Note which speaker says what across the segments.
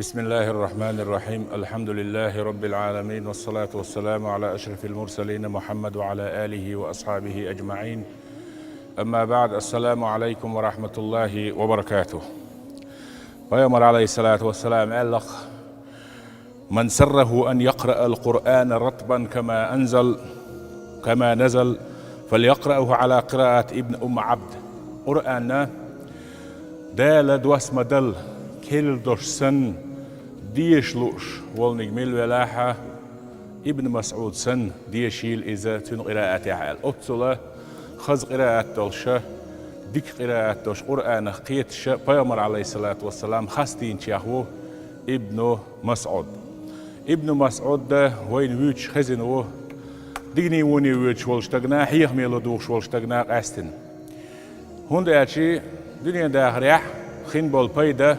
Speaker 1: بسم الله الرحمن الرحيم. الحمد لله رب العالمين، والصلاة والسلام على أشرف المرسلين محمد وعلى آله وأصحابه أجمعين. أما بعد، السلام عليكم ورحمة الله وبركاته. ويأمر عليه الصلاة والسلام قال: من سره أن يقرأ القرآن رطبا كما نزل فليقرأه على قراءة ابن أم عبد. قرآن دال دوس مدل كل درسن ديش لوش والنج ميل ولاحة ابن مسعود سن ديشيل إذا تن قراءة حال أتصله خز قراءة دلشة ديك قراءة دلش قرآن قيتش بيامر عليه الصلاة والسلام خستين شيخو ابن مسعود. ابن مسعود ده وين ويتش خزنوه ديني وني ويتش والشتغنا حيخ ميلو دوش والشتغنا قاستن هند أشي دنيا داخريح خين بول بيدا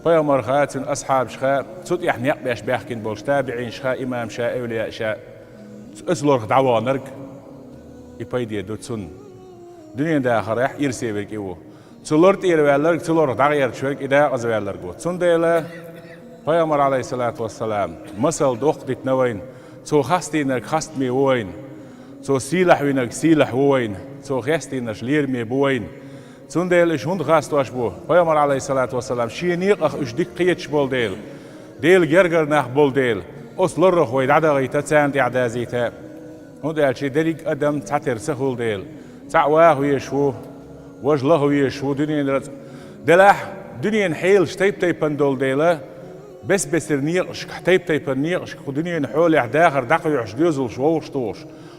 Speaker 1: بيامر خاتن أصحاب شخاء صوت يعني يقبيش بيحكين بولش تابعين شخاء إمام شاء أولياء شاء أسلور دعوة نرق يبيدي دوتسون دنيا داخريح يرسي بك إيوه تلورت إيروالرق تلور داغير شوك إدا أزوالرقو تسون ديلا بيامر عليه الصلاة والسلام مسل دوق ديت نوين تو خاستينك خاست مي وين تو سيلح وينك سيلح وين تو خاستينك لير مي بوين تون ديل إيش هند خاست واش بو بيامر عليه الصلاة والسلام شينيق أخ إيش ديك قيتش بول ديل جرجر ناخ بول ديل أصلر خويد عدا غيتا تساند عدا زيتا هند أشي دليك أدم تعتر سهول ديل تعواه ويشوه وجله ويشوه دلاح دنيا حيل شتيب تيبن دول ديلا بس نيقش حتيب تيبن نيقش دنيا نحول داخر دقيقش ديوزل شووش توش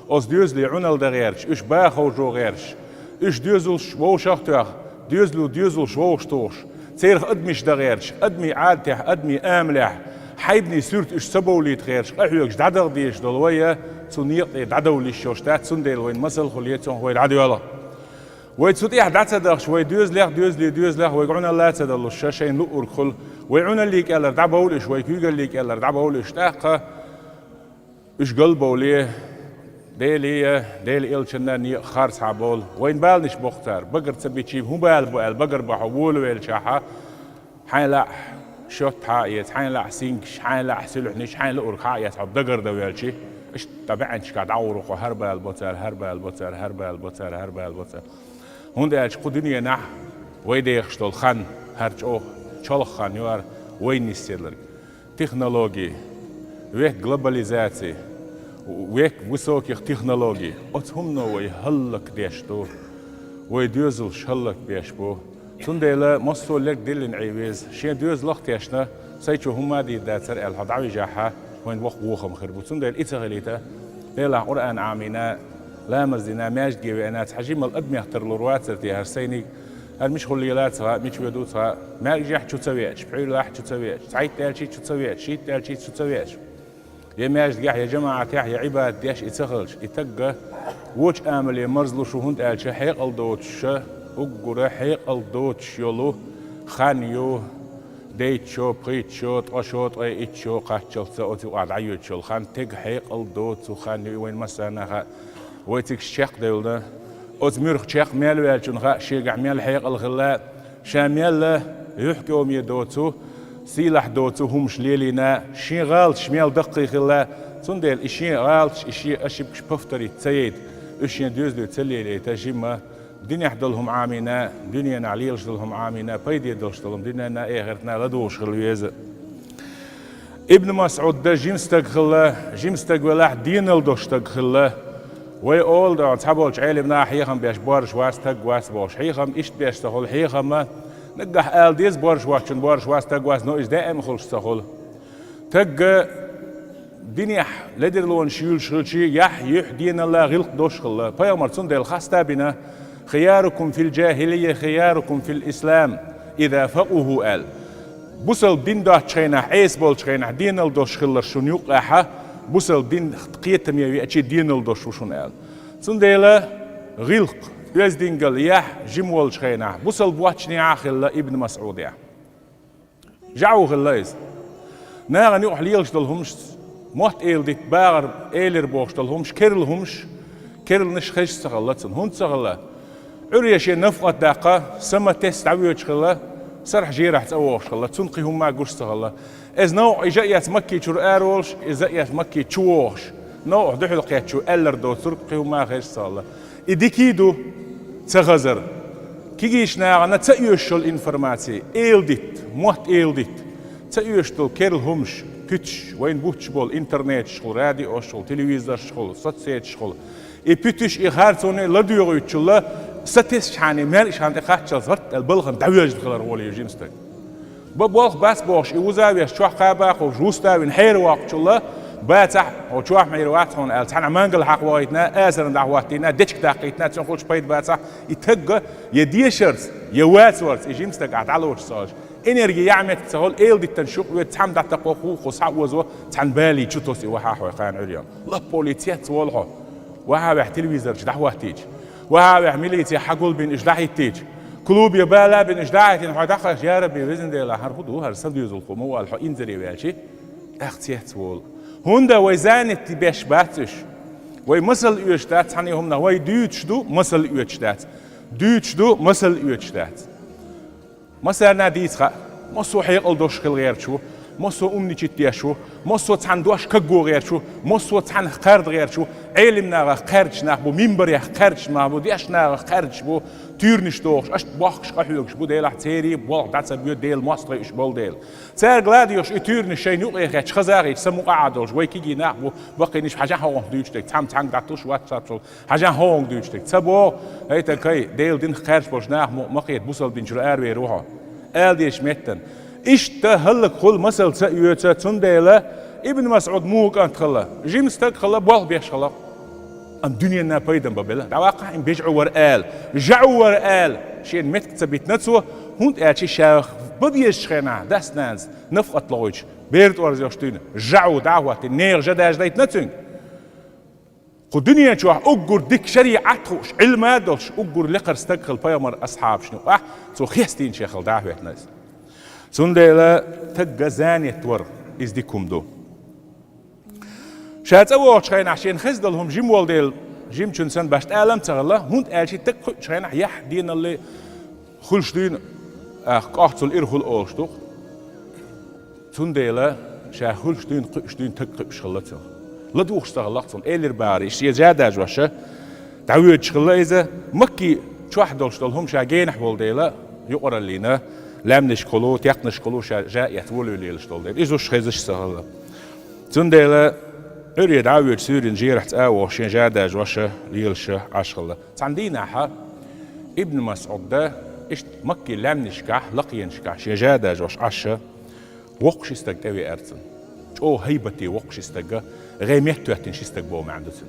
Speaker 1: أص ديوزلي عنل دغيرش إيش باخو جو غيرش إيش ديوزل شووش أختوخ ديوزل شووش توش تيرخ أدميش دغيرش أدمي عادتح أدمي آملح حيبني سورت إيش سبولي تغيرش أحيوكش دعدغ ديش دلوية تنيق دعدولي شوشتات سنديل وين مسل خليتهم هو العدو الله ويتسوتيح دعتدخش ويدوزلخ ويقعون الله تدلو الشاشين لؤر كل ويعون اللي كالر دعبولش ويكيق اللي كالر دعبولش تاقه إيش قلبه ليه ديل إلشناني خارس عبول وين بالنش بختار بقر تبيتشيب هم بقر بحول ويلشاحة حين لا شوت حايت حين لا سينكش حين لا سلحنش حين لؤر حايت عبدقر دويلشي إيش تبعنش قاعد عورق وهربا البطر هند أش قدني نح ويدي يخشتول خان هرج أو شلخ خان يوار وين يصير تكنولوجي ويك جلوباليزاتي ويك وسوق تكنولوجي أتهم نوي هلك ديشتو ويدوزل شلك بيشبو تنديلا مصول لك دلين عيوز شين دوز لخ تيشنا سيتشو هما دي داتر الهضعوي جاحة وين وخم خربو تنديل إتغليتا ليلا قرآن عامينا لا مزدنا ماجد جوانات حجم الأدم يختار لرواتر تي هرسيني هالمش خليلاتها مش ودوتها ما يجح شو تسويش بحيل واحد شو تسويش تعيد تالشي شو تسويش شيت تالشي شو تسويش يا ماجد جح يا جماعة تاح يا عباد ديش يتسخلش يتقى وش آمل يمرزلو شو هند تالشي حيق الدوتش أقرأ حيق الدوتش يلو خانيو ديتشو بريتشو تقشو تقيتشو قاتشو تسوتي وعد عيوتشو الخان تق حيق الدوت وخانيو وين مسانا ويتك الشيخ دولنا أتمرخ شيخ ميل ويالشون خا شيقع ميل حيق الغلاء شاميل يحكوا ميدوتو سيلح دوتو هم شليلنا شي غالت شميل دقي خلا تنديل إشي غالت إشي أشبكش بفتري تسيد إشي دوزلو تسليلي تجمع دنيا حدلهم عامنا دنيا نعليلش دلهم عامنا بيدي دلش دلهم دنيا نا إيه غيرتنا لدوش خلويزة ابن مسعود ده جيمستق ولاح دين الدوش تقخله وي أول ده تحبولش عيلي بنا حيخم بيش بارش واس تق واس بوش حيخم إشت بيش تخل حيخم نقح آل ديز بارش واشن بارش واس تق واس نو إش دائم خلش تخل تق دنيا لدر لون شيل يح دين الله غلق دوش خله بيامر تندل الخاص بنا خياركم في الجاهلية خياركم في الإسلام إذا فقهوا آل بوصل دين ده تشينا حيس بول تشينا دين الدوش خلر شون يقاحة بوصل دين قيتم يبي أشي دين الدوش وشون آل سنديلا غلق بيز دين قال يح جمول تشينا بوصل بواتشني عاخل ابن مسعود يا جعو خلايز ناغني أحليلش دلهمش موت إيل ديت باغر إيلر بوش دلهمش كيرل نش خيش سغلتن هون سغلا عريا شيء نفقة داقة سما تست عويوش خلا سرح جيرح تأوش الله تنقي هم ما قرص الله إذ نوع إجايات مكي شر أرولش إجايات مكي تشوش نوع ده حلقات شو ألر دو ترقي هم ما غير الله إديكيدو تغزر كيجيش ناعنا تأيوش الإنفورماتي إيلديت موت إيلديت تأيوش تل كيرل همش بيتش وين بوتش بول إنترنت شغل راديو شغل تلفزيون شغل سوتسيت شغل بيتش إخارتوني لديو يتشلا ستيش حاني مالش عند قاتشل زرت البلغم دعوج دخل رولي جيمستك ببوخ بس بوش إوزاوي شو قابق وجوستا وين حير وقت الله باتح وشوح حير وقت هون التحنا مانجل حق وايتنا آزر دعواتنا ديشك دقيتنا تنخش بيت باتح يتج يديشرز يواتورز جيمستك عتعلوش صاج إنرجي يعمل تسهل إيل دي تنشق ويتحمد على تقوى خصع وزو تنبالي تشوتوسي وحاح وقان عليهم لا بوليتيات والها وها تلفزيون دعوات تيج وها ميليتي حقول بين إجداعي تيج كلوب يبالا بين إجداعي إنه دخل يا ربي بإذن الله هربدو هرسل يزلقوا مو الحق إنزري والشيء اختيات وول هوندا ويزان تبيش باتش ويمثل يشتات هني هم نوي دوتش دو مثل يشتات دوتش دو مثل يشتات مثلا ديتخا مصو حيقل دوش خل غير شو مصو أمني جتيا شو مصو تحن دوش كجو غير شو مصو تحن قرد غير شو علمنا قرج نخبو منبر قرج نخبو ديشنا قرج بو تيرنش دوش أشت باخش قحيلش بو ديل احتيري بوال داتس بيو ديل ماستر إيش بول ديل سير غلاديوش تيرنش شيء نوع غير خزاري سمو قعدوش ويكيجي نخبو باقي نش حاجة هون دوشتك تام تانك داتوش واتساب شو حاجة هون دوشتك تبو هيدا كاي ديل دين قرج بوش نخبو مقيت بوصل بنجر أروي روحه ألديش متن إشته هلك خل مثل سيوتا تنديلا ابن مسعود موك أنت خلا جيمستك خلا بوال بيش خلا الدنيا نابيدا بابلا دواقع إن بيجعوا ورقال جعوا ورقال شيء متك تبيت نتسوه هون أشي شاخ بديش خنا داس ناس نفقت لوج بيرد ورزيشتين جعوا دعوة النير جداج دايت نتسون الدنيا شوح أجر ديك شريعتهوش علمادوش أجر لقر استقل بيامر أصحاب شنو سو خيستين شيخ دعوة ناس سندلا تجزاني تور إز ديكم دو شات أول شيء عشان خزدلهم جيم والديل جيم تشنسن باش تعلم تغلا هون أشي تك شيء يح دين اللي خلش دين قاعد الإرهل أوشتو سندلا شا خلش دين قش دين تك شغلته لا دوخ اشتغلت إيلر باريش يجادا جوشة دعوة شغلة إذا مكي شواحد دولشتلهم شا جينح والديلا يقرأ لينا لامنش كلو تيقنش كلو جاء يتولوا لي الشتول إيزوش خيزش سهلة تنديلا أريد عاوية سورين جيرحت شين جادا جوشة ليلشة عشغلة تعندينا حا ابن مسعود ده إشت مكي لامنش كح لقينش كح شين جادا جوش عشة وقش استقدوي أرتن شو هيبتي وقش استقا غيميت تواتن شيستق بو ما عندسن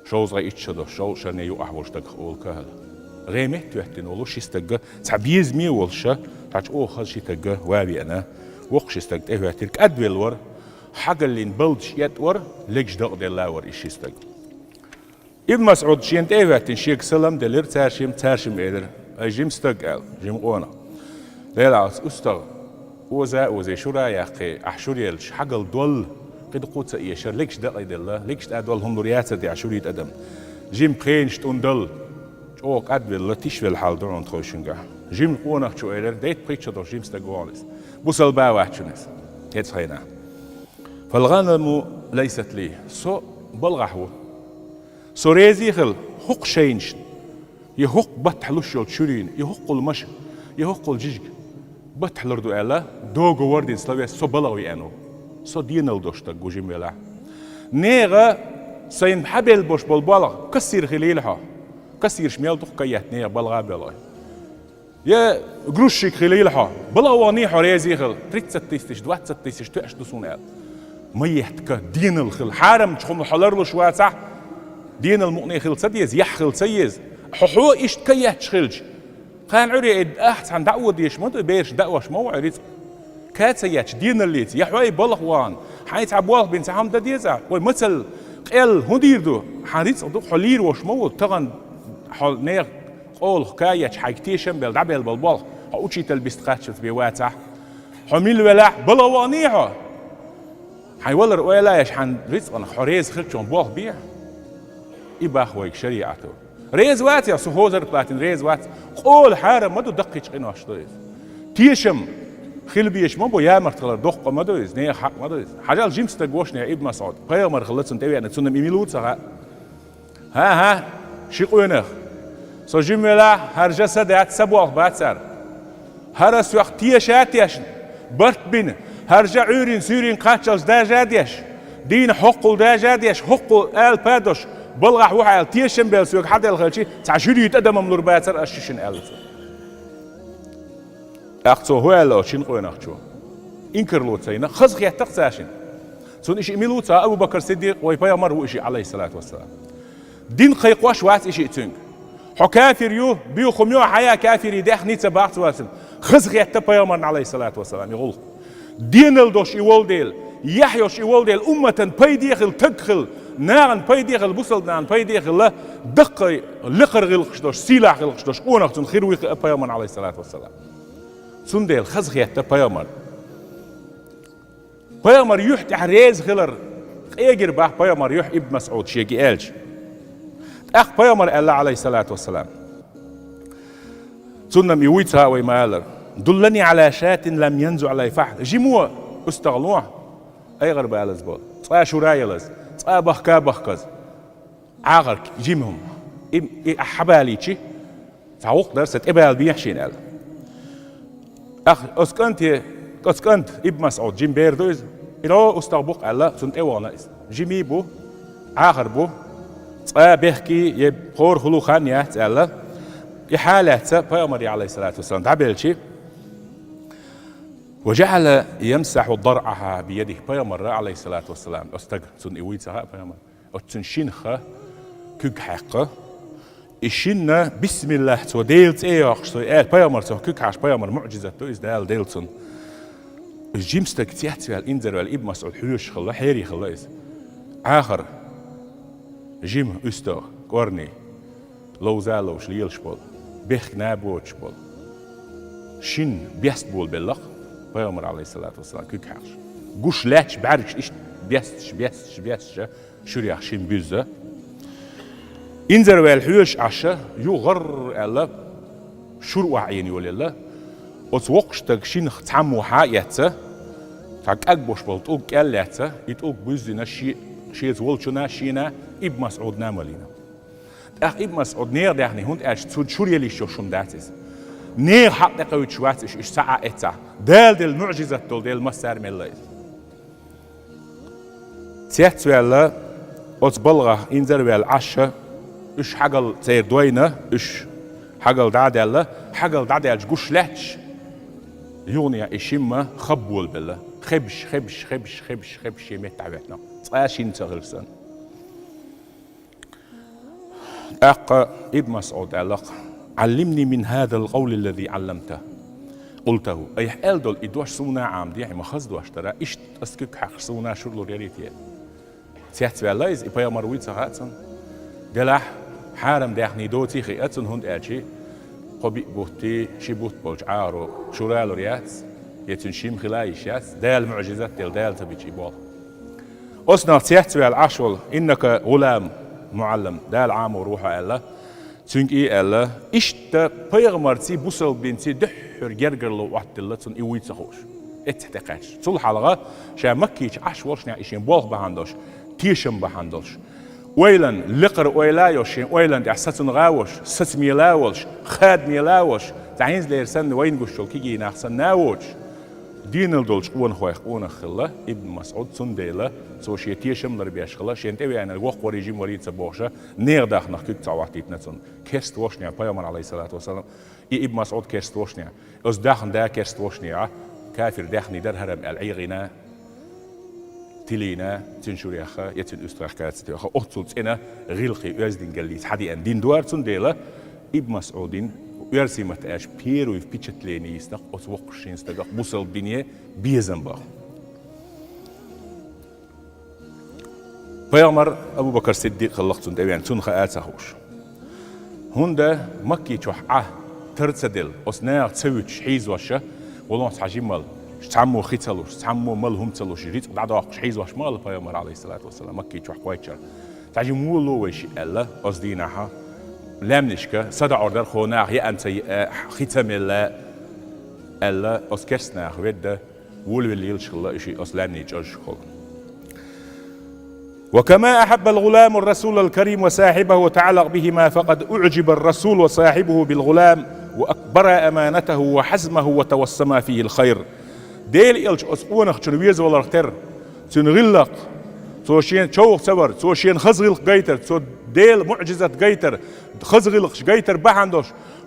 Speaker 1: شوز غي اتشدو شو شرني يو أحوش تق أول كهل غيميت تواتن ولو شيستق تعبيز مي ولشة تعش أو خل شيستق وابي أنا وقش استقدوي تواتن أدويل ور حق اللي نبلش يتور ليش دق دلاور إشيستق ابن مسعود شين تواتن شيك سلام دلير تارشم إيدر أجيم استقال جيم قونا ليلاس أستغ وزا شو رايق أحشوريلش حق الدول قد قوت يشر ليكش دقي دلا ليكش تادول هم رياسة دي عشورية أدم جيم قينش تندل أوك أدول لا تشوي الحال درون تخوشنجا جيم قونك شو إير ديت بريتش دور جيم ستجوالس بوصل باواتشنس يتخينا فالغنم ليست لي سو بلغحو سو ريزيخل حق شينش يحق بتحلوش الشورين يحق المش يحق الجيج بتحلردو ألا دوغو وردين سلوية سو بلاوي أنو سو دينال دوشتك جوجي ملا نيغا سين حبل بوش بالبلا كسر خليلها كسر شمال دوخ كيات نيغا بلغا بلاي يا جروشك خليلها بلا واني حريزي خل تريت ستيستش دوات ستيستش تأش دسونال ما يحتك دين الخل حارم تخم حلر له شوات صح دين المؤني خل سديز يحخل سيز ححو إيش كيات شخلج كان عري أحس عن دعوة ديش ما تبيش دعوة شمو عريت كاتسياتش دين الليت يحوي بلغوان حيت عبوال بين سهم دا ديزا ومثل قال هنديردو حريت صدق حلير وشمو تغن حل نير قول حكاية حاجتيشن بالدعبل بالبال حوشي تلبست قاتشت بيواتح حميل ولا بلوانيها حيولر ولا يش حن رزقنا حريز خلتشون بوه بيع إباح ويك شريعته ريز وات يا سهوزر بلاتين ريز وات قول حارم ما دو دقيش قينو أشتريز تيشم خيل بيش ما بو يامر تغلر دق ما دويز نية حق ما دويز حاجة الجيمس تقوش نية ابن مسعود بيامر خلصن تبي أنا تسون ميميلوت سها ها شيقونه سو جملة هر جسد يات سبوه باتسر هر سوق تيش برت بين هر جعورين سورين قاتشوز دا جاديش دين حقل دا جاديش حقل آل بادوش بلغح وحال تيشن بيل سوق حد الخلشي تعشري يتقدم مملور باتسر أشيشن آل أخذوا هو الله شين قوي نخشوا إنكر لوتسينا خزق يتقساشين سون إشي ميلوتا أبو بكر الصديق ويبيامر هو إشي عليه الصلاة والسلام دين قيقواش وات إشي تنك حكافر يو بيو خميو حياة كافر يدخ نيتsa باقت واسن خزق يتبيامر عليه الصلاة والسلام يقول دين الدوش يول ديل يحيوش يول ديل أمة بيديخل تدخل ناغن بيديخل بوصل ناغن بيديخل لا دقي لقر غلقشدوش سلاح غلقشدوش قونختن خيروي بيامر عليه الصلاة والسلام سندل خزق يتبيامر بيامر يحت عريز خلر اجر باه بيامر يح ابن مسعود شيكي الج اخ بيامر الله عليه الصلاة والسلام سنم يويتها ويمالر دلني على شاة لم ينزع علي فحل جيموا استغلوه اي غرب الز بول صا شرايلز صا بخكا بخكز عاغر جيمهم حباليتشي تعوق درست ابال بيحشين ال اخ اسكنت ابن مسعود جيم بيردوز إلى استغبق الله سنت اوانا جيمي بو عاغر بو صا بيحكي يبخور خلوخان يات الله يحالات بيامر عليه الصلاة والسلام تعبيلشي وجعل يمسح ضرعها بيده بيامر عليه الصلاة والسلام استغ سن ايويتها بيامر اتنشينخه كوك حقه إشينا بسم الله تو ديلت ايوخ بيامر تو كوك حاش بيامر معجزة تو ازدال ديلتون الجيمستك تيحت فيها الانذر والابن مسعود حيوش خلا حيري خلا آخر جيم استغ قرني لو زالوش ليلش بول بيخ نابوش بول شين بيست بول باللق بيامر عليه الصلاة والسلام كيك حاش قوش لاتش بعرفش إيش بيستش شريح شين بيزة إنزر والحيوش عشا يغر الله شروع عيني ولا الله وتوقشتك شين تعمو حاياته تاك أكبوش بول تقول كاللاته يتقول بيزنا شي زولشنا شينا ابن مسعود ناملينا اخ ابن مسعود نير دهني هوند اش تود شوريلي شو شون داتس نير حق قوي شواتش اش ساعه اتا دال المعجزه دال مسار ملي تيت ولا اتبلغه انزر ولا عشا اش حقل تير دوينه اش حقل دادله حقل دادل جوش لاتش يونيا اشيما خبول بالله خبش يمتعبتنا صاشين تغلسن أق ابن مسعود علق علمني من هذا القول الذي علمته قلته أي حال دول إدواش سونا عام دي ما خزدواش ترى إيش أسكك حق سونا شغل رياليتي سيحت بلايز إبايا مرويت ساعتن قلح حارم داخني دوتي خي أتن هند أجي قبي بوتي شبوت بولج عارو شرال ريات يتنشيم خلايش يات دال معجزات دال تبيجي بول أصنع سيحت بالعشول إنك غلام معلم دال عام وروحه الله تنك إيه الله إشتا بيغمرتي بوصل بنتي دحر جرجر لو وقت الله تن إيويت سخوش اتحتقاش صل حلقة شا مكيش عش ورشنا إشين بوغ بهندوش تيشم بهندوش ويلن لقر ويلايوش ويلن دعستن غاوش ست ميلاوش خاد ميلاوش تعينز ليرسن وين قشول كيجي ناخسن ناوش دين الدولش قوان خواه خلا ابن مسعود سنديلا سوشي تيشم لربياش خلا شين تبي أنا الوقت وريجيم وريد سبوشة نير داخل نخكيك تعواتيت نتون كست وشنيا بيامر عليه الصلاة والسلام ابن مسعود كست وشنيا أز داخل دا كست وشنيا كافر داخني در هرم العيغنا تلينا تنشوري أخا يتن أسترخ كاتستي أخا أختصلت إنا غيلقي أزدين قليت حدي أن دين دوار سنديلا ابن مسعودين ويرسمت اش بيرو في بيتشتليني يستق أتوقشين استقق بوصل بنيه بيزنبا بيامر أبو بكر الصديق خلقتون تبين تون خاطهوش هوندا مكي تشح ترتدل أصناع تسويش حيز وشة ولون حجيم مال تعمو خيتلوش تعمو مال هم تلوش ريت بعد حيز وش مال بيامر عليه الصلاة والسلام مكي تشح كويتشر تعجمو لو وش الله أصدينها لامنشكا صدع أردر خوناغ يا أنت ختم الله ألا أسكسنا خبده والليل شغله إشي أصلاني جشخل. وكما أحب الغلام الرسول الكريم وصاحبه وتعلق بهما فقد أعجب الرسول وصاحبه بالغلام وأكبر أمانته وحزمه وتوسم فيه الخير. ديل إلش أسقونخ تنويز والارتر تنغلق توشين شوق صبر توشين خزغلق جيتر تو ديل معجزة جيتر خزغلق جيتر بحندوش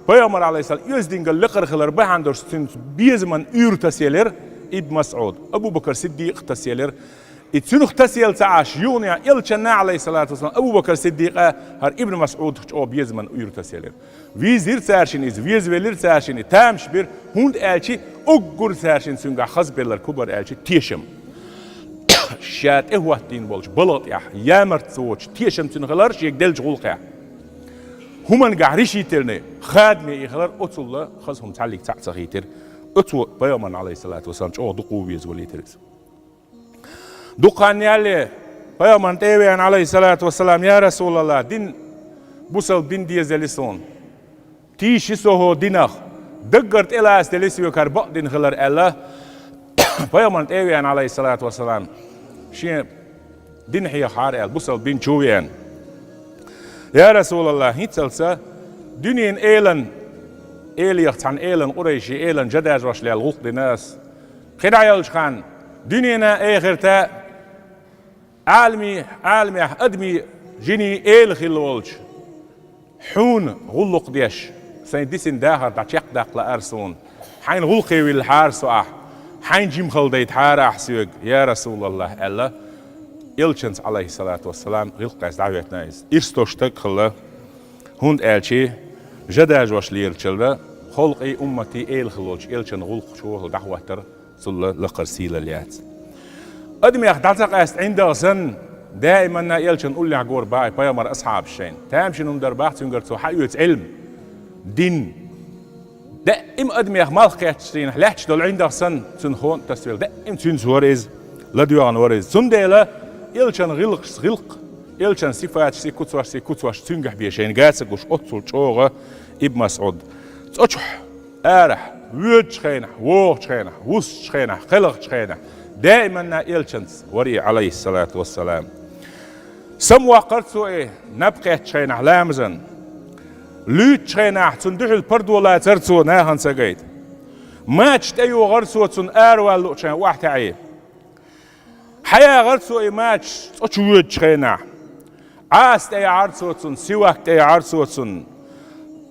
Speaker 1: بيامر عليه السلام يزدين اللقر خلر بحندوش تن بيزمن يور تسيلر ابن مسعود أبو بكر صديق تسيلر اتسنخ تسيل تعاش يونيا إلشنا عليه الصلاة والسلام أبو بكر صديق هر ابن مسعود أو بيزمن يور تسيلر ويزير سارشين إز ويز ولير سارشين تامش بير هند ألشي أجر سارشين سنجا خزبلر كبر ألشي تيشم شات إهواتين بولش بلط يا مرت سوتش تيشم تنغلرش يقدلش غلقة هما نقعريش يتلني خادمي يخلر أطول خزهم تعليق تعصغيتر أطول بيومن عليه الصلاة والسلام أو دقوا بيز وليترز دقان يالي بيومن تيوين عليه الصلاة والسلام يا رسول الله دين بوصل بين ديزلسون تيشي سوهو دينخ دقرت إلى استلسيو كربق دين خلر الله بيومن تيوين عليه الصلاة والسلام شيء دين هي حار بوصل بين شوين يا رسول الله هيتسلسة دنيا إيلن إيليخت عن إيلن قريشي إيلن جداج رش للغوق لناس خدع يلشخان دنيانا آخرتا عالمي أدمي جيني إيل خلولش حون غلق ديش سين ديسن داخر تشيق داق لأرسون حين غلقي والحارسو حين جيم خلديت حار أحسيوك يا رسول الله الله إلشنس عليه الصلاة والسلام غلق از دعوت نايز إرستوشتك خلا هند ألشي جداج وش ليرشلده خلقي أمتي إيل خلوش إلشن غلق شوه دعوتر صلى لقرسيل اليات أدمي أخدعتك أست عند سن دائما إلشن قول لي عقور باي بيامر أصحاب الشين تامشي نمدر باحت ينقرتو حقيقة علم دين دائم أدمي أخمال خياتشتين لحش دول عند سن تنخون تسويل دائم تنسوريز لديوان وريز سنديلا إلشان غلق إلشان صفات سيكوتواش تنجح بيشين قاسك وش أتصل شوغة ابن مسعود تأتشح آرح ويج خينح ووغ خينح وس خينح خلق خينح دائما إلشان وري عليه الصلاة والسلام سموا قرتو نبقى خينح لامزن لوت خينح تندح البرد ولا ترتو ناهن سقيت ما تشتيو غرسو تن آروال لوشان واحد عيب حياة غرسو إيماتش تشويج خينا عاست أي عرسوتن سواك أي عرسوتن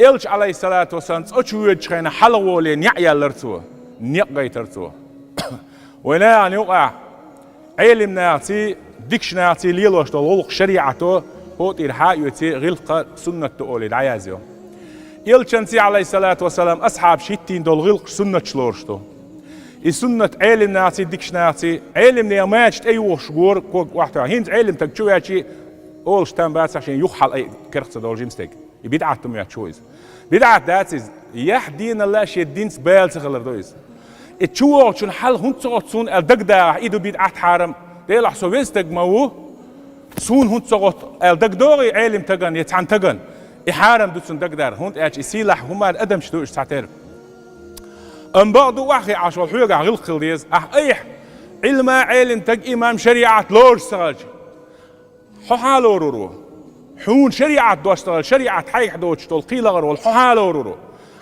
Speaker 1: إلش عليه الصلاة والسلام تشويج خينا حلوولين يعيا لرتو نيقاي ترتو ونا نوقع علم ناتي ديكش ناتي ليلوش دلغلق شريعته هوت إرحاء يوتي غلق سنة تقولي العيازيو إلشنسي عليه الصلاة والسلام أصحاب شتين دلغلق سنة شلورشتو السنة علم ناتي ديكش ناتي علم نياماتش أيوه شجور كوك واحد هينز علم تكشوا ياتشي أول شتان بس عشان يخحل أي كرخت دول جيمستيك يبيدعتهم يا تشويز بيدعت داتيز يحدين الله شيء الدين سبال تغلر دويز تشوه شون حل هون تصعد سون الدقدا إيدو بيدعت حرم ديل حسويز تجمعوه سون هون تصعد الدقدوري علم تجن يتعن تجن إحرم دوتسون دقدار هون أش يسيلح هما الأدم شتوش تعترف بعضو واحد عشان حوجة غلق الديز أيح علم علم تج إمام شريعة لور سرج حالورو حون شريعة دوستال شريعة حيح دوتش تول قيل غر والحالورو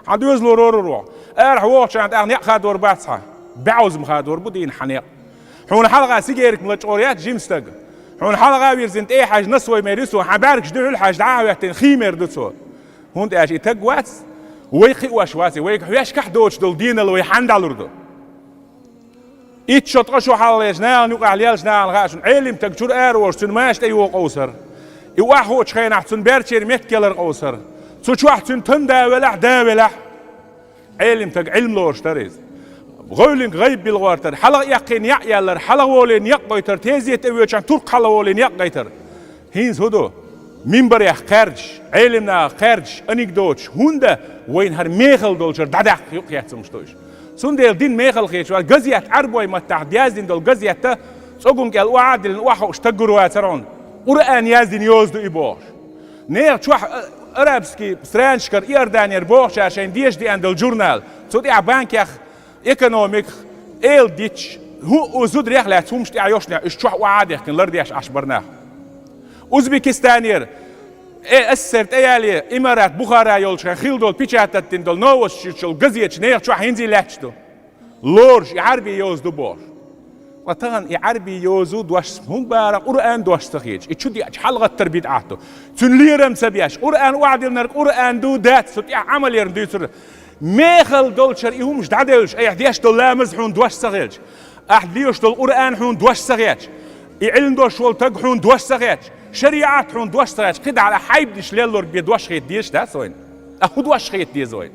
Speaker 1: عدوز لورورو أرح وقت عند أغنياء خادور باتها بعوز مخادور بدين حنيق حون حلقة سيجيرك ملتشوريات جيمستج حون حلقة بيرزنت أي حاجة نسوي ميرسو حبارك جدول الحاجة دعوة خيمر دوتسو هون تأجي تجوات ويخي واشواتي ويك حياش كحدوش دول دين اللي يحند على الأرض إتشط قشوا حاليش نال نوقع ليالش نال غاشون علم تكشور أروش تنماش تيو قوسر يواحو تشخين أحسن بيرتشير متكلر قوسر تشو أحسن تندا ولا علم تك علم لورش تريز غولين غيب بالغوارتر حلق يقين يعيالر حلق ولين يقيتر تيزي تيويشان ترك حلق ولين يقيتر هينز هدو منبر يا خارج علمنا خارج أنيك دوتش هوندا وين هر ميخل دولشر دعدق يقيت مشتوش سندل دين ميخل خيش والجزيات عربوي ما تعدياز دين دول جزيات تا سوقن قال وعد الواحد اشتجروا ترون قرآن يازدين يوزدو إبوش نير شو أرابسكي سرانشكر إيردانير بوش عشان ديش دي عند الجورنال سودي عبانك يا ايكونوميك ايل ديتش هو زود ريحلة تومش تاع يوشنا اشتوح وعادي كن لرديش عشبرناه اوزبكستانير أسرت ايالي امارات بخارا يولش خيلدول بيتشاتتين دول نوش شل غزيتش نير شو هينزي لاتشتو لورش عربي يوز دبور وطبعا عربي يوزو دوش هم بارا قرآن دوش تخيج اتشدي حلقة تربيت عهتو تنليرم سبياش قرآن وعد النار قرآن دو دات ستي عمل يرندو يسر ميخل دول شرقي هم مش دعدلش اي احديش دول لامز حون دوش سغيج احديش دول قرآن حون دوش سغيج علم دوش والتق حون دوش سغيج شريعات حون دوش سغيج قد على حيب ديش ليلور بيدوش خيط ديش دا سوين اخو دوش خيط دي زوين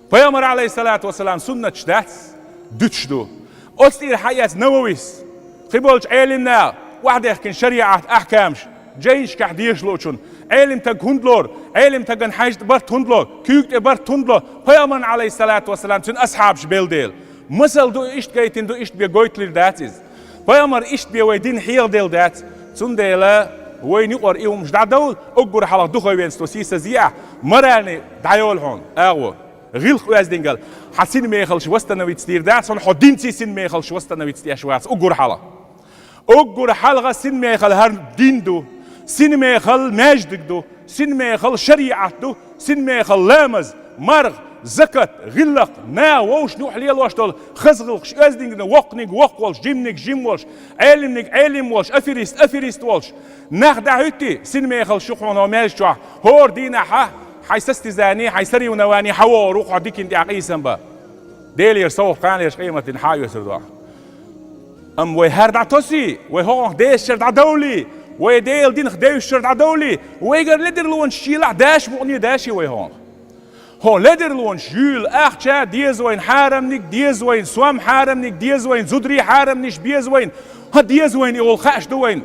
Speaker 1: فيامر عليه الصلاة والسلام سنة شدات دوتشدو أصير حياة نوويس قبلش علمنا واحد يحكي شريعة أحكامش جيش كحديش لوشون علم تج هندلور علم تجن حاجة برت هندلور كيوت برت هندلور فيامر عليه الصلاة والسلام تن أصحابش بيلديل مثل دو إشت جايتين دو إشت بيجويت للداتيز فيامر إشت بيويدين حيل ديل دات تن ديلا وين يقر إيوم مش دعول أقبر حلا دخوي بين ستوسيس زيع مراني دعيول هون أغو غيل خواز دينجل حسين ميخلش وستنا ويتستير دات صن حدين سين ميخلش وستنا ويتستير شواس أقر حلا أقر حلقة سين ميخل هر دين دو سين ميخل ماجد دو سين ميخل شريعة دو سين ميخل لامز مرغ زكت غلق نا ووش نوح ليل واش دول خزغلق شواز دينجل وقنيق وقولش جيمنيق جيم والش علمنيق علم والش أفيريست والش ناخدع هتي سين ميخل شقون وماج جوا هور دينا حا حيسستي زاني حيسري ونواني حوا روح ديك انت عقيسا با ديلير صوف كان يش قيمة حاجة سردوا ام وهر دعتوسي وهو ديش شرد دولي ويديل دين خديش شرد دولي ويقر لدر لون شيلع داش مغني داشي ويهون هون لدر لون شيل اخشا ديزوين حارمنيك ديزوين سوام حارمنيك ديزوين زدري حارمنيش بيزوين ها ديزوين يقول خاش دوين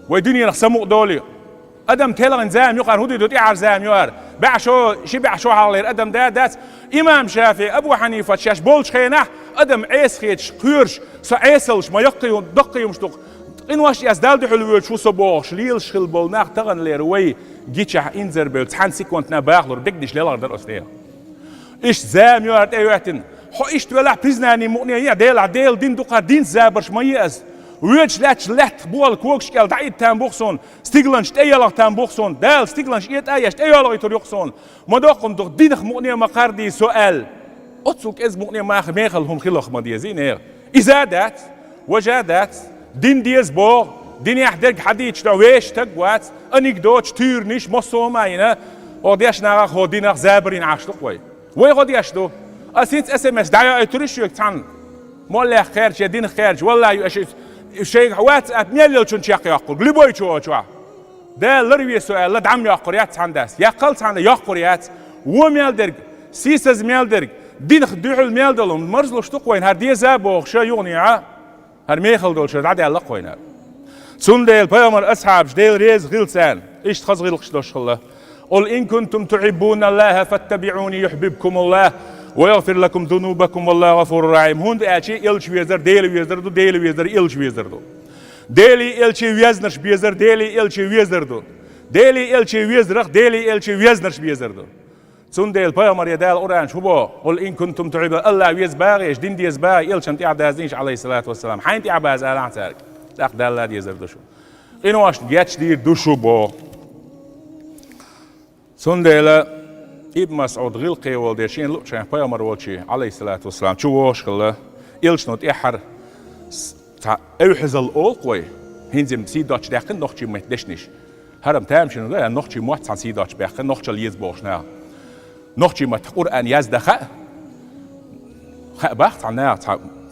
Speaker 1: ويدنيا نخسمو دولي ادم تيلغن زام يقال هودي دوتي عرزام يوار بعشو شي بعشو حالير ادم دات امام شافعي ابو حنيفه شاش بولش خينح ادم عيس خيتش قيرش سعيسلش ما يقي دقي مشتق ان واش يزدال دو حلو شو صبوش ليلش خل بولناخ تغن ليروي جيتش انزر بيل حان سيكونتنا باخلر دقدش ليلر در استيا ايش زام يوار ايواتن خو ايش تولع بريزناني مؤنيه ديل دين دوقا دين زابرش مياس ويش لات بول كوكش كال دعيت تامبوخسون ستيغلانش تيالغ تامبوخسون دال ستيغلانش ايت ايش تيالغ يتريقسون مداقم دو دينخ مؤنية مقاردي سؤال اتسوك از مؤنية ميخل هم خلق مديزين اير ازادات وجادات دين ديز بو دين يحدق حديش دويش تقوات انيك دوش تيرنيش مصوم اينا وديش ناغ هو دينخ زابرين عاشتق وي غديش دو اسيت اس ام اس دعيا يتريشيك تان مولا خيرج دين خيرج والله شيء واتساب ميلل شون شيخ يقول لبوي شو ده لروي سؤال لدعم يقريات عندس يقلت عند يقريات وميلدرج سيسز ميلدرج دين خدوح الميلدلهم مرزلو شتقوين هر دي زابو شا يغنيا هر ميخل دول شرد عدي اللقوين سون ديل بيامر أصحاب ديل ريز غيلسان إيش تخز غيلقش دوش الله قل إن كنتم تحبون الله فاتبعوني يحببكم الله ويغفر لكم ذنوبكم والله غفور رحيم هون أشي إلش ويزر ديل ويزر إلش ويزردو ديلي إلش ويزنرش بيزر ديلي إلش ويزردو ديلي إلش ويزرخ ديلي إلش ويزنرش بيزردو سون ديل بيامر يدال أوران شبو قل إن كنتم تحبون الله ويزباغيش دين ديزباغي إلش أنت عبدازنيش عليه الصلاة والسلام حين تعباز آلان تارك تاخد الله ديزردو شو إنو واش جاتش دير دوشو بو سون ديل ابن مسعود غلقي والديشين لوشان بيامر والشي عليه الصلاة والسلام شو واش خلا إلش نوت إحر أوحزل أولقوي هنزم سيداتش داخل نوختي ما يتدشنش هرم تامشين ولا نوختي موت عن سيداتش باخر نوختي اليز بوشنا نوختي ما القرآن يزدخ خ باخت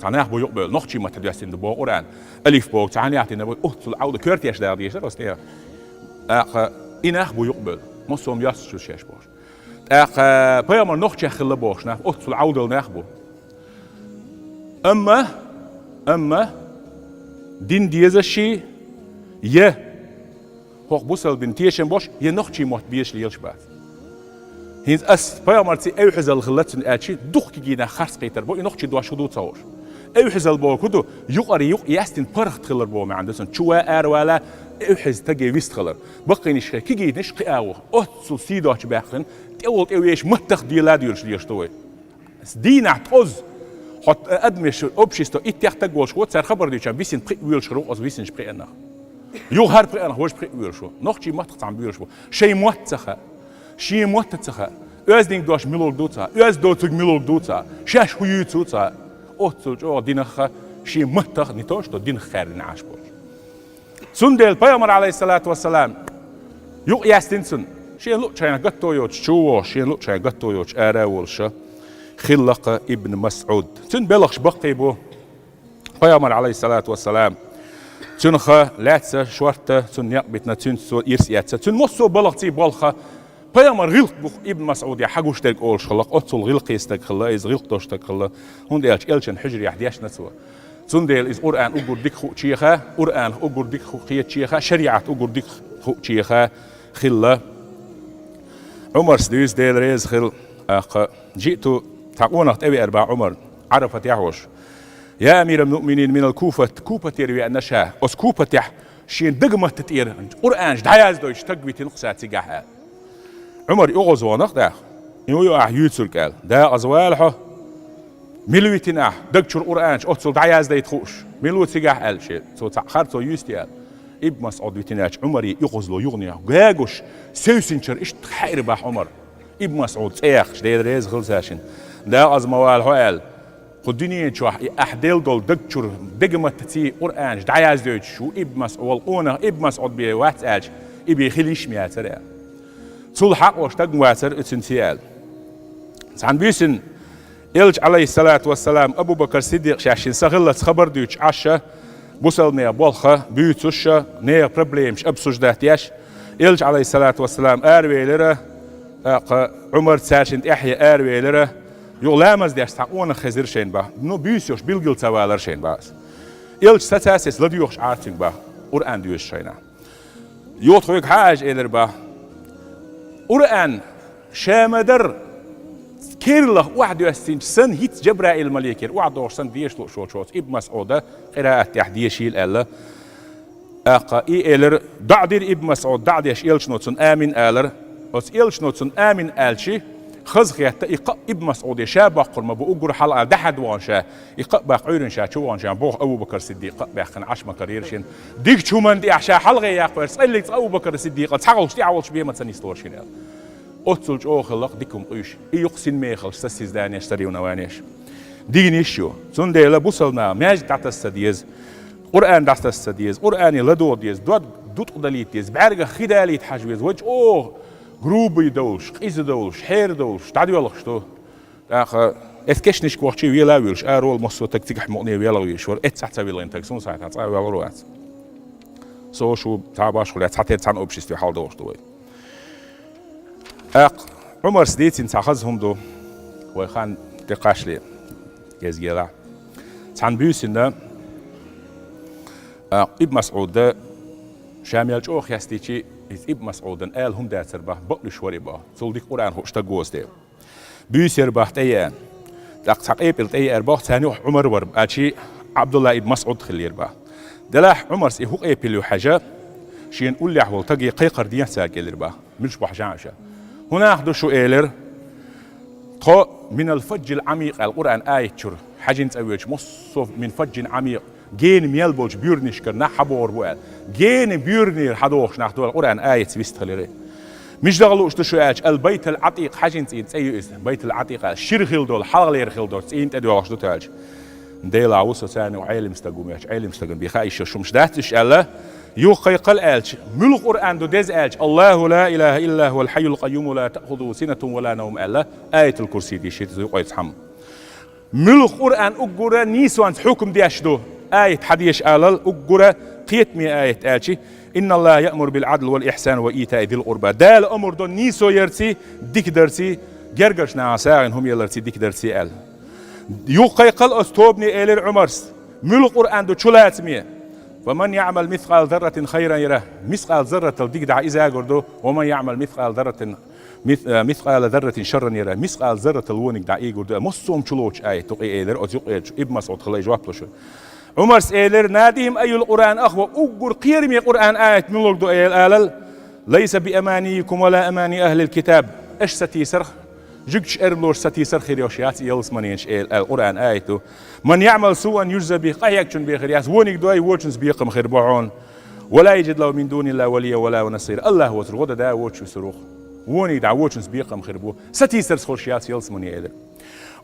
Speaker 1: عناه بو يقبل نوختي ما تدرسين دبو القرآن ألف بو تعني يعطينا بو أهتل عود كرتيش دار ديش رستيا إناه بو يقبل مصوم ياس شو شيش بوش بيامر نوختي خلا بوشنا أهتل عود ناخبو أما دين ديزشي هوق بوسل بنتيشن بوش نوختي موت بيش ليلش بعد هيز أس بيامرتي أوحزل غلتن أشي دوخ كيجينا خرس قيتر بو نوختي دوا شدو تصور أوحزل بو كدو يقري يستن برخ تخلر بو ما عندسن شوا ولا أوحز تجي ويست خلر بقينيش كيجي نش قاوه أتصل سيداتش باخن تقول أويش متخ ديلا ديرش ديشتوي دينا تقز حط أدمش أبشيستو إتيحتاج وش هو تصير خبر ديشان بيسين بري ويل شروق أز بيسين بري أنا يو هار بري أنا هوش بري ويل شو نخشي ما تقطع بيل شو شيء موتسخة شيء موتسخة أزدين دوش ملوك دوتا أز دوتك ملوك دوتا شاش هو دوتا أوتسوج أو دينخ شيء متخ نتوش تو دين خير نعاش بوش سندل بيامر عليه الصلاة والسلام يو يستنسن شيء لو شيء قطو يوش شو شيء لو شيء قطو يوش أراولش خلق ابن مسعود تن بلغش بقيبو بيامر عليه الصلاة والسلام تنخ لاتسا شورتا تن يقبتنا تن سو يرسياتسا تن مصو بلغتي بالخا بيامر غلق بخ ابن مسعود يا حقوش تلك أول شخلق أتصل غلق يستك خلا إز غلق دوش تك خلا هون ديالش إلشن حجري يحديش نسوا تندل إز قرآن أقول ديك خو تشيخا قرآن أقول ديك خو قية تشيخا شريعة أقول ديك خو تشيخا خلا عمر سديس ديل ريز خل جئت تقونا تبي أربع عمر عرفت يعوش يا أمير المؤمنين من الكوفة كوفة تروي النشاء أس كوفة تح شين دقمة تطير قرآن دعياز دوش تقوي تنقصات سجاها عمر يغز ونق ده يو يوتسل قال ده أزوالها ملويتنا دكتور قرآن أتصل دعياز ده يتخوش ملوت سجاه قال شيء سو تأخر سو يستيال ابن مسعود ويتناش عمر يغز له يغني جاجوش سوسنشر إيش تخير بح عمر ابن مسعود سيخش ده ريز خلصاشين ده أزموال قال قدني شو أحدل دول دكتور دقمة تتي قرآن دعياز ده شو ابن مسعود قونا ابن مسعود بيوات أج يبي خليش مياتر صل حق واشتاق مواتر اتنسيال عن بيسن إلج عليه الصلاة والسلام أبو بكر الصديق شاشين سغلة خبر ديوش عشا بوصل نيا بالخة بيوتوشا نيا بروبليمش أبسوش داتياش إلج عليه الصلاة والسلام آروي لرا عمر تساشين إحيا آروي لرا يغلامز دياش تاقونا خزير شين با نو بيوسيوش بيلقل توالر شين باس إلج ستاسيس لديوش عارتين با قرآن ديوش شينا يوتخوك حاج إلر با قرآن شامدر كيرله واحد يستين سن هيت جبرائيل الملكير واحد ورسن ديش لو شوت ابن مسعود قراءة تحديشيل ألا أقا إيلر دعدير ابن مسعود دعديش إلشنوتسن آمين آلر بس إلشنوتسن آمين آلشي خزخيات إقا ابن مسعود شابق قرما بأجر حلقة دحد وانشا إقا باق عيرن شا شو وانشا بوخ أبو بكر الصديق باقن عش مكريرشين ديك شو من دي عشا حلقة يا قوير سألي أبو بكر الصديق تحاولش تعولش بيه ما تسنيستورشين أتصلج أخلق ديكم قيش يقسن ميخل ستسيز دانيش تريونا وانيش دينيش شو سندي لبوصلنا ماج دعت السديز قرآن دعت السديز قرآني لدو ديز دوت قدليت ديز بعرق خداليت حجويز وجه جروبي دولش قيز دولش حير دولش تعدي والله شتو اثكشنش كوختشي ويلا ويلش ارول مصو تكتيك مقني ويلا ويشور اتسحت ويلا انت سون ساعه تصا ويلا روات سو شو تاباش خلات حتى تان اوبشيستو حال دوش دوي عمر سديت انتخذهم دو ويخان تقاش لي يزيلا تان بيوسنا ابن مسعود ده شامل جوخ يستيشي ابن مسعود قال هم داتر به بقل شوري به صدق قرآن هو اشتغوز ده بيسير به تيان تقيب التي أربعة ثاني عمر ورب أشي عبد الله ابن مسعود خلير به دلاح عمر سي هو قيبل حاجة شين قول لي حول تجي قيقر ديان ساكل به مش بحجاشة هنا أخذ شو إيلر قا من الفج العميق القرآن آية شر حاجين تأويج مصف من فج عميق جين ميلبوج بيرنيش كرنا حبور بوال جين بيرنير حدوخش ناخدو القرآن آية بيستخلره مش دغلوش تشوياج البيت العتيق حاجين تسيو اسم بيت العتيق الشرخيل دول حلغلير خيل دول تسين تدوالش دو تاج ديلا عوسو ثاني وعيلم استقومياش عيلم استقوم بيخايش شمش داتش الله يوقي قل آلش مل القرآن دو ديز آلش الله لا إله إلا هو الحي القيوم لا تأخذه سنة ولا نوم الله آية الكرسي دي شيء يوقي يتحمل مل القرآن أجرى نيسوان حكم دياش دو آية حديش آلال أجرى قيتمي آية آلشي إن الله يأمر بالعدل والإحسان وإيتاء ذي القربى دال أمر دو نيسو يرسي ديك درسي جرجش نعساين هم يلرسي ديك درسي آل يوقي قل أستوبني إلى عمرس مل القرآن دو شلات مية فمن يعمل مثقال ذرة خيرا يراه مثقال ذرة ديك دع إذا قردو ومن يعمل مثقال ذرة شرا يراه مثقال ذرة الونك دع إيه قردو مصوم شلوش آية تقي إلر أزيق ابن مسعود خلي جواب لشو عمر سئلر ناديهم أي القرآن أخوة أقر قيرمي قرآن آية من لقدو آلال ليس بأمانيكم ولا أماني أهل الكتاب إيش ستيسر جكش ارلوش ستي سرخير يوشيات يلس منينش القرآن آيته من يعمل سوءا يجزى به قيكشن بخيرياس ونك دوي ووتشنز بيقم خير بعون ولا يجد له من دون الله وليا ولا نصير الله هو ترغد دا ووتش سروخ ونك دا ووتشنز بيقم خير بو ستي سرس خورشيات يلس مني ادر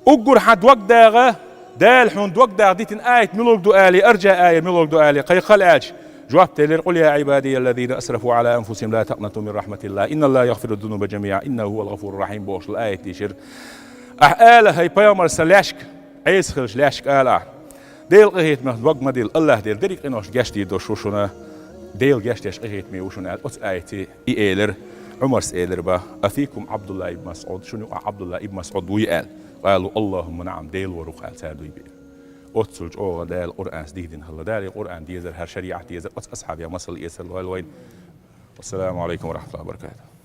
Speaker 1: اقر حد وقت داغه دال حون دوق داغ ديتن آية ملوك دؤالي ارجع آية ملوك دؤالي قيقل آج جواب تيلر قل يا عبادي الذين اسرفوا على انفسهم لا تقنطوا من رحمه الله ان الله يغفر الذنوب جميعا انه هو الغفور الرحيم بوش الايه تيشر احاله هي بيامر سلاشك عيس خلش لاشك الا ديل قهيت ما وق ما ديل الله ديل دريق انوش جاشتي دوشوشنا ديل جاشتيش قهيت مي وشنا اوت ايتي ايلر عمر سيلر با افيكم عبد الله بن مسعود شنو عبد الله بن مسعود ويقال قالوا اللهم نعم ديل ورق قال سادو يبير أتسلج أو دال القرآن سديدين هلا دال القرآن ديزر هر شريعة ديزر أصحاب يا مصل يسر وين والسلام عليكم ورحمة الله وبركاته.